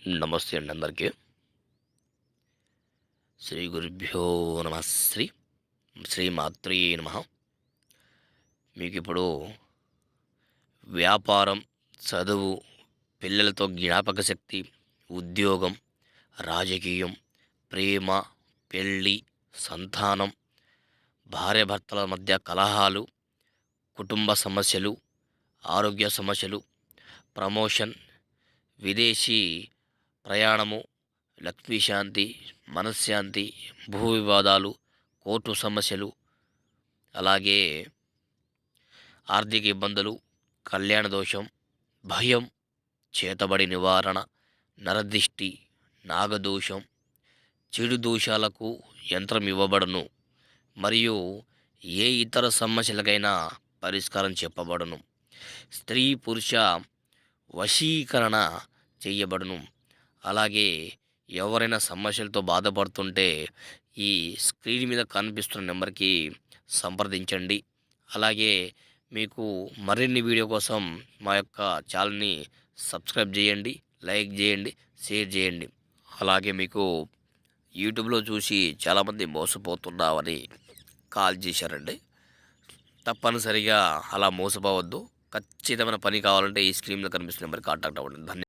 నమస్తే అండి అందరికీ. శ్రీ గురుభ్యో నమ శ్రీమాత్రే నమ. మీకిప్పుడు వ్యాపారం, చదువు, పిల్లలతో జ్ఞాపక శక్తి, ఉద్యోగం, రాజకీయం, ప్రేమ, పెళ్ళి, సంతానం, భార్యాభర్తల మధ్య కలహాలు, కుటుంబ సమస్యలు, ఆరోగ్య సమస్యలు, ప్రమోషన్, విదేశీ ప్రయాణము, లక్ష్మీశాంతి, మనశ్శాంతి, భూ వివాదాలు, కోర్టు సమస్యలు, అలాగే ఆర్థిక ఇబ్బందులు, కళ్యాణ దోషం, భయం, చేతబడి నివారణ, నరదిష్టి, నాగదోషం, చెడు దోషాలకు యంత్రం ఇవ్వబడును. మరియు ఏ ఇతర సమస్యలకైనా పరిష్కారం చెప్పబడును. స్త్రీ పురుష వశీకరణ చేయబడును. అలాగే ఎవరైనా సమస్యలతో బాధపడుతుంటే ఈ స్క్రీన్ మీద కనిపిస్తున్న నెంబర్కి సంప్రదించండి. అలాగే మీకు మరిన్ని వీడియో కోసం మా యొక్క ఛానల్ని సబ్స్క్రైబ్ చేయండి, లైక్ చేయండి, షేర్ చేయండి. అలాగే మీకు యూట్యూబ్లో చూసి చాలామంది మోసపోతున్నామని కాల్ చేశారండి. తప్పనిసరిగా అలా మోసపోవద్దు. ఖచ్చితమైన పని కావాలంటే ఈ స్క్రీన్ మీద కనిపిస్తున్న నెంబర్కి కాంటాక్ట్ అవ్వండి.